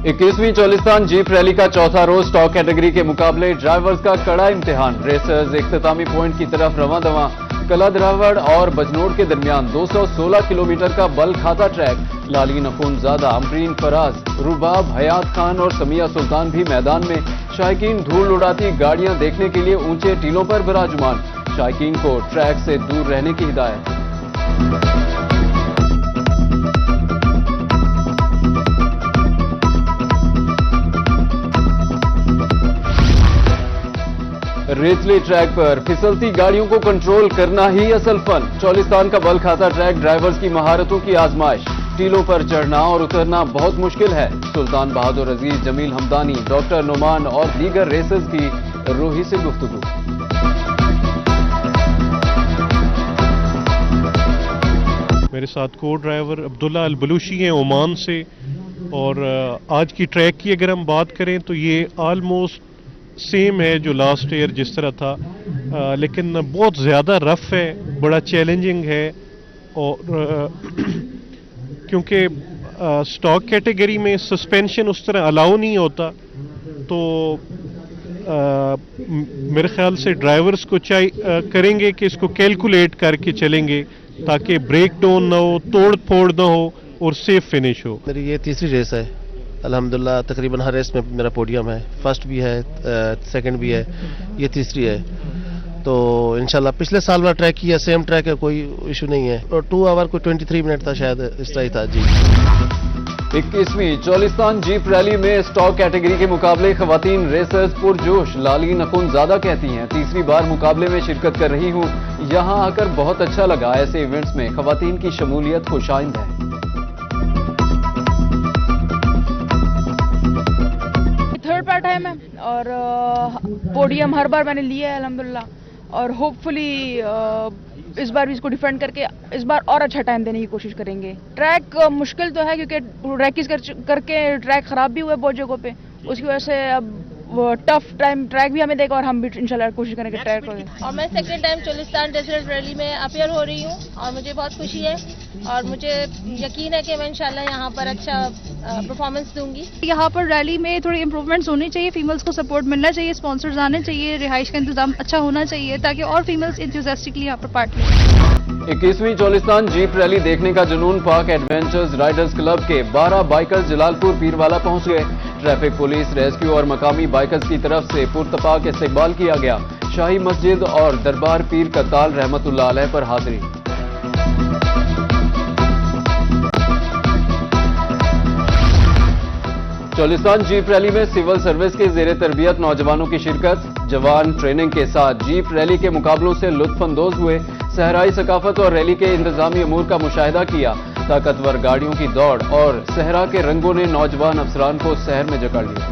21वीं Cholistan jeep rally का चौथा रोज स्टॉक कैटेगरी के मुकाबले ड्राइवर्स का कड़ा इम्तिहान। रेसर्स इख्तितामी पॉइंट की तरफ रवां दवां। कला द्रावड़ और बजनोड़ के दरमियान 216 किलोमीटर का बल खाता ट्रैक। लालीन अखुनजादा, अमरीन फराज, रुबाब, हयात खान और समिया सुल्तान भी मैदान में। शायकीन धूल उड़ाती गाड़ियां देखने के लिए ऊंचे टीलों पर विराजमान। शायकीन को ट्रैक से दूर रहने की हिदायत। रेतले ट्रैक पर फिसलती गाड़ियों को कंट्रोल करना ही असल फन। चोलिस्तान का बल खाता ट्रैक ड्राइवर्स की महारतों की आजमाइश। टीलों पर चढ़ना और उतरना बहुत मुश्किल है। सुल्तान बहादुर अजीज, जमील हमदानी, डॉक्टर नुमान और दीगर रेसर्स की रूही से गुफ्तगू। मेरे साथ को ड्राइवर अब्दुल्ला अल बलूशी हैं ओमान से। और आज की ट्रैक की अगर हम बात करें तो ये ऑलमोस्ट सेम है जो लास्ट ईयर जिस तरह था, लेकिन बहुत ज़्यादा रफ है, बड़ा चैलेंजिंग है। और क्योंकि स्टॉक कैटेगरी में सस्पेंशन उस तरह अलाउ नहीं होता, तो मेरे ख्याल से ड्राइवर्स को करेंगे कि इसको कैलकुलेट करके चलेंगे ताकि ब्रेक डाउन ना हो, तोड़ फोड़ ना हो और सेफ फिनिश हो। मेरी ये तीसरी रेस है अल्हम्दुलिल्लाह। तकरीबन हर रेस में मेरा पोडियम है, फर्स्ट भी है, सेकंड भी है, ये तीसरी है। तो इंशाल्लाह पिछले साल वाला ट्रैक किया, सेम ट्रैक है, कोई इशू नहीं है। और 2 आवर को 23 मिनट था शायद, इस तरह ही था जी। 21वीं चोलिस्तान जीप रैली में स्टॉक कैटेगरी के मुकाबले खवातीन रेसर्स पुरजोश। लालीन अखुनजादा कहती हैं, तीसरी बार मुकाबले में शिरकत कर रही हूं, यहां आकर बहुत अच्छा लगा। ऐसे इवेंट्स में खवातीन की शमूलियत खुशाइंद है। थर्ड पार्ट है मैं, और पोडियम हर बार मैंने लिया है अल्हम्दुलिल्लाह। और होपफुली इस बार भी इसको डिफेंड करके इस बार और अच्छा टाइम देने की कोशिश करेंगे। ट्रैक मुश्किल तो है क्योंकि रैकिस करके ट्रैक खराब भी हुआ है बहुत जगहों पे, उसकी वजह से अब टफ टाइम ट्रैक भी हमें देगा और हम भी इंशाल्लाह कोशिश करेंगे ट्रैक को। और मैं second time Cholistan desert rally में अपीयर हो रही हूँ और मुझे बहुत खुशी है और मुझे यकीन है कि मैं इंशाल्लाह यहाँ पर अच्छा परफॉर्मेंस दूंगी। यहाँ पर रैली में थोड़ी इम्प्रूवमेंट्स होनी चाहिए, फीमेल्स को सपोर्ट मिलना चाहिए, स्पॉन्सर्स आने चाहिए, रिहाइश का इंतजाम अच्छा होना चाहिए ताकि और फीमेल्स इंथुसियास्टिकली यहाँ पर पार्ट लें। 21वीं चोलिस्तान जीप रैली देखने का जुनून पाक एडवेंचर्स राइडर्स क्लब के 12 बाइकर्स जलालपुर पीरवाला पहुंच गए। ट्रैफिक पुलिस, रेस्क्यू और मकामी बाइकर्स की तरफ से पुरतपाक इस्तकबाल किया गया। शाही मस्जिद और दरबार पीर कत्ताल रहमतुल्लाह अलैह पर हाजिरी। चोलिस्तान जीप रैली में सिविल सर्विस के जेर तरबियत नौजवानों की शिरकत। जवान ट्रेनिंग के साथ जीप रैली के मुकाबलों से लुत्फअंदोज हुए। सहराई सकाफत और रैली के इंतजामी अमूर का मुशाहिदा किया। ताकतवर गाड़ियों की दौड़ और सहरा के रंगों ने नौजवान अफसरान को शहर में जकड़ लिया।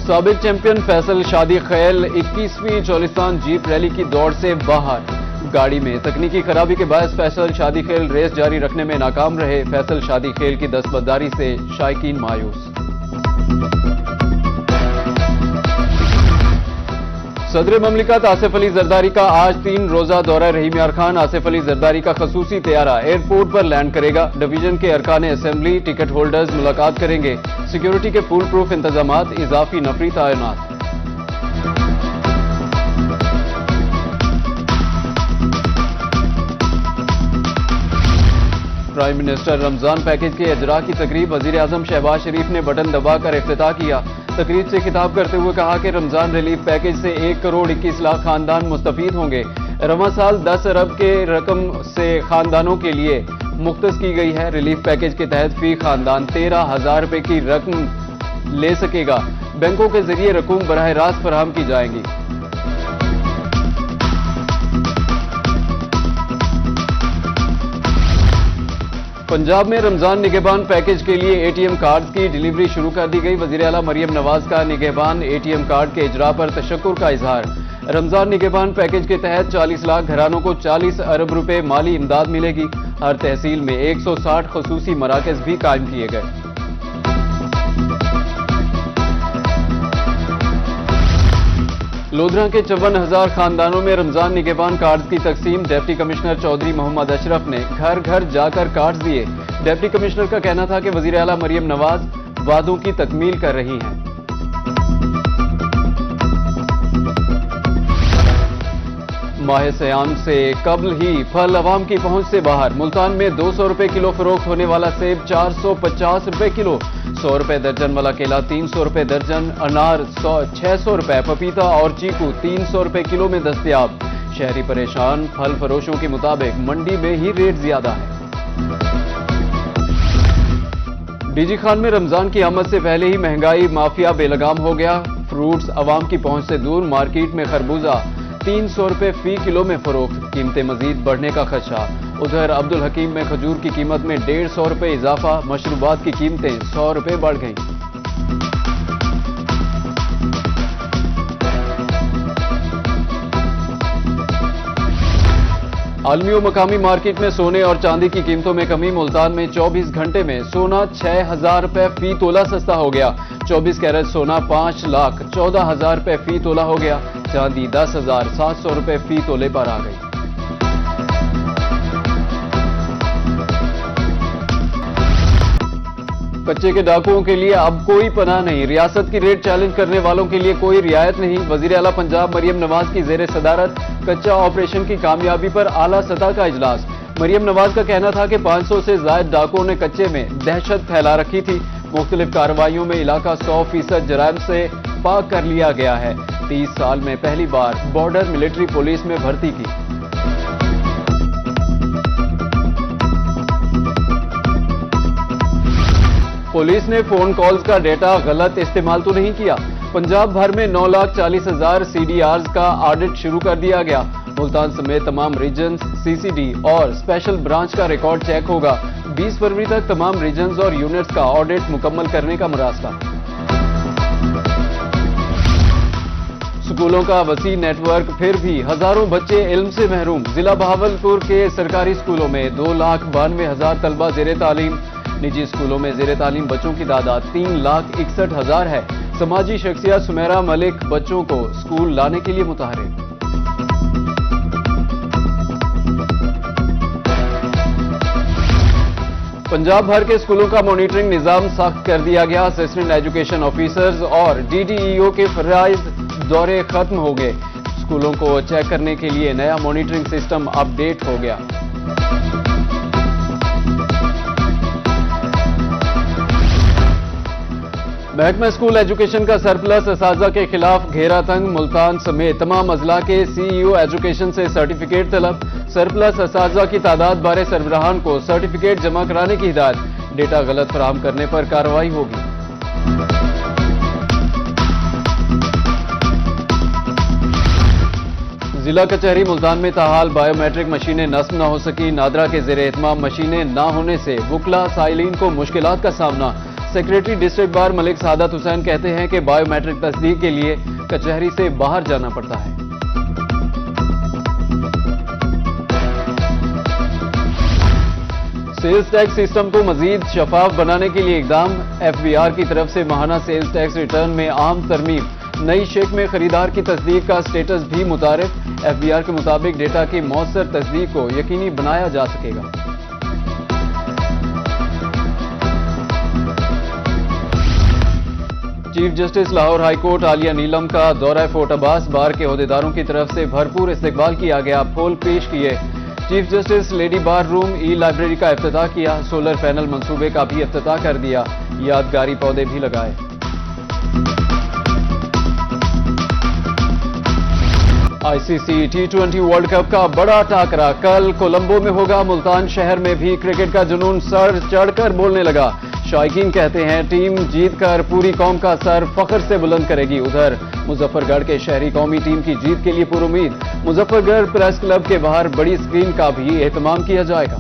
साबिक चैंपियन फैसल शादी खैल 21वीं चोलिस्तान जीप रैली की दौड़ से बाहर। गाड़ी में तकनीकी खराबी के बायस फैसल शादी खेल रेस जारी रखने में नाकाम रहे। फैसल शादी खेल की दस्तबरदारी से शायकीन मायूस। सदर ममलिकत आसिफ अली जरदारी का आज 3 रोजा दौरा रहीम यार खान। आसिफ अली जरदारी का खसूसी तैयारा एयरपोर्ट पर लैंड करेगा। डिवीजन के अरकान असेंबली, टिकट होल्डर्स मुलाकात करेंगे। सिक्योरिटी के फुल प्रूफ इंतजामात, इजाफी नफरी तैनात। प्राइम मिनिस्टर रमजान पैकेज के इजरा की तकरीब वजीर आजम शहबाज शरीफ ने बटन दबाकर इफ्तिताह किया। तकरीब से खिताब करते हुए कहा कि रमजान रिलीफ पैकेज से 1 करोड़ 21 लाख खानदान मुस्तफीद होंगे। रवां साल 10 अरब के रकम से खानदानों के लिए मुख्तस की गई है। रिलीफ पैकेज के तहत फी खानदान 13,000 रुपए की रकम ले सकेगा। बैंकों के जरिए रकूम बराह रास्त फराहम की जाएंगी। पंजाब में रमजान निगहबान पैकेज के लिए एटीएम कार्ड की डिलीवरी शुरू कर दी गई। वजीर आला मरियम नवाज का निगहबान एटीएम कार्ड के इजरा पर तशक्कुर का इजहार। रमजान निगहबान पैकेज के तहत 40 लाख घरानों को 40 अरब रुपए माली इमदाद मिलेगी। हर तहसील में 160 खसूसी मराकज भी कायम किए गए। लोधरा के 54,000 खानदानों में रमजान निगहबान कार्ड की तकसीम। डिप्टी कमिश्नर चौधरी मोहम्मद अशरफ ने घर घर जाकर कार्ड दिए। डिप्टी कमिश्नर का कहना था कि वजीर आला मरियम नवाज वादों की तकमील कर रही हैं। माह सयाम से कबल ही फल अवाम की पहुंच से बाहर। मुल्तान में 200 रुपए किलो फरोख्त होने वाला सेब 450 रुपए किलो, 100 रुपए दर्जन वाला केला 300 रुपए दर्जन, अनार 600 रुपए, पपीता और चीकू 300 रुपए किलो में दस्तयाब। शहरी परेशान, फल फरोशों के मुताबिक मंडी में ही रेट ज्यादा है। डीजी खान में रमजान की आमद से पहले ही महंगाई माफिया बेलगाम हो गया। फ्रूट्स अवाम की पहुंच से दूर। मार्केट में खरबूजा 300 रुपए फी किलो में फरोख्त। कीमतें मजीद बढ़ने का खदशा। उधर अब्दुल हकीम में खजूर की कीमत में 150 रुपए इजाफा। मशरूबात की कीमतें 100 रुपए बढ़ गईं। आलमी और मकामी मार्केट में सोने और चांदी की कीमतों में कमी। मुल्तान में 24 घंटे में सोना 6,000 रुपए फी तोला सस्ता हो गया। 24 कैरेट सोना 5,14,000 रुपए फी तोला हो गया। चांदी 10,700 रुपए फी तोले पर आ गई। कच्चे के डाकुओं के लिए अब कोई पनाह नहीं। रियासत की रेट चैलेंज करने वालों के लिए कोई रियायत नहीं। वजीर आला पंजाब मरियम नवाज की जेर सदारत कच्चा ऑपरेशन की कामयाबी पर आला सतह का इजलास। मरियम नवाज का कहना था कि 500 से ज्यादा डाकुओं ने कच्चे में दहशत फैला रखी थी। मुख्तलिफ कार्रवाइयों में इलाका 100% जराइम से पाक कर लिया गया है। 30 साल में पहली बार बॉर्डर मिलिट्री पुलिस में भर्ती की। पुलिस ने फोन कॉल्स का डेटा गलत इस्तेमाल तो नहीं किया। पंजाब भर में 9,40,000 CDRs का ऑडिट शुरू कर दिया गया। मुल्तान समेत तमाम रीजन्स, CCD और स्पेशल ब्रांच का रिकॉर्ड चेक होगा। 20 फरवरी तक तमाम रीजन्स और यूनिट्स का ऑडिट मुकम्मल करने का मुरास्ता। स्कूलों का वसी नेटवर्क, फिर भी हजारों बच्चे इल्म से महरूम। जिला बहावलपुर के सरकारी स्कूलों में 2,92,000 तलबा जेर तालीम। निजी स्कूलों में जेर तालीम बच्चों की तादाद 3,61,000 है। समाजी शख्सियत सुमेरा मलिक बच्चों को स्कूल लाने के लिए मुतहरिक। पंजाब भर के स्कूलों का मॉनिटरिंग निजाम सख्त कर दिया गया। असिस्टेंट एजुकेशन ऑफिसर्स और DDEO के फराइज दौरे खत्म हो गए। स्कूलों को चेक करने के लिए नया मॉनिटरिंग सिस्टम अपडेट हो गया। महकमा स्कूल एजुकेशन का सरप्लस असातिज़ा के खिलाफ घेरा तंग। मुल्तान समेत तमाम अजला के CEO एजुकेशन से सर्टिफिकेट तलब। सरप्लस असातिज़ा की तादाद बारे सरबराहान को सर्टिफिकेट जमा कराने की हिदायत। डेटा गलत फराहम करने पर कार्रवाई होगी। जिला कचहरी मुल्तान में ताहाल बायोमेट्रिक मशीनें नस्ब न हो सकी। नादरा के जेर एहतमाम मशीनें न होने से वुकला साइलिन को मुश्किलात का सामना। सेक्रेटरी डिस्ट्रिक्ट बार मलिक सादत हुसैन कहते हैं कि बायोमेट्रिक तस्दीक के लिए कचहरी से बाहर जाना पड़ता है। सेल्स टैक्स सिस्टम को मजीद शफाफ बनाने के लिए इकदाम। FBR की तरफ से माहाना सेल्स टैक्स रिटर्न में आम तरमीम। नई शेक में खरीदार की तस्दीक का स्टेटस भी मुतारिफ। FBR के मुताबिक डेटा की मौसर तस्दीक को यकीनी बनाया जा सकेगा। Chief justice Lahore high court Aliya Neelam का दौरा फोर्ट अब्बास। बार के ओहदेदारों की तरफ से भरपूर इस्तकबाल किया गया। फूल पेश किए। चीफ जस्टिस लेडी बार रूम लाइब्रेरी का इफ्तिताह किया। सोलर पैनल मंसूबे का भी इफ्तिताह कर दिया। यादगारी पौधे भी लगाए। ICC T20 वर्ल्ड कप का बड़ा टाकरा कल कोलंबो में होगा। मुल्तान शहर में भी क्रिकेट का जुनून सर चढ़कर बोलने लगा। शायकीन कहते हैं टीम जीतकर पूरी कौम का सर फख्र से बुलंद करेगी। उधर मुजफ्फरगढ़ के शहरी कौमी टीम की जीत के लिए पुरुमीद। मुजफ्फरगढ़ प्रेस क्लब के बाहर बड़ी स्क्रीन का भी एहतमाम किया जाएगा।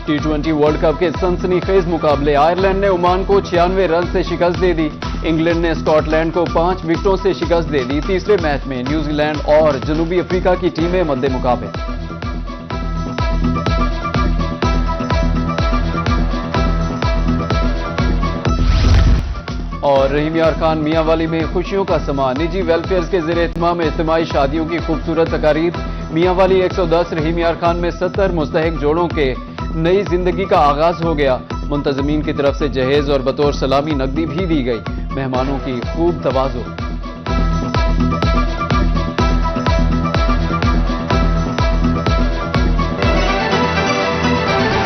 T20 वर्ल्ड कप के सनसनीखेज मुकाबले। आयरलैंड ने ओमान को 96 रन से शिकस्त दे दी। इंग्लैंड ने स्कॉटलैंड को 5 विकेटों से शिकस्त दे दी। तीसरे मैच में न्यूजीलैंड और जनूबी अफ्रीका की टीमें मद्दे मुकाबले। और रहीम यार खान मियांवाली में खुशियों का समा, निजी वेलफेयर के ज़रिए इत्माम इज्तिमाई शादियों की खूबसूरत तकारीब। मियांवाली 110 रहीम यार खान में 70 मुस्तहिक जोड़ों के नई जिंदगी का आगाज हो गया। मुंतजमीन की तरफ से जहेज और बतौर सलामी नकदी भी दी गई। मेहमानों की खूब तवाज़ो।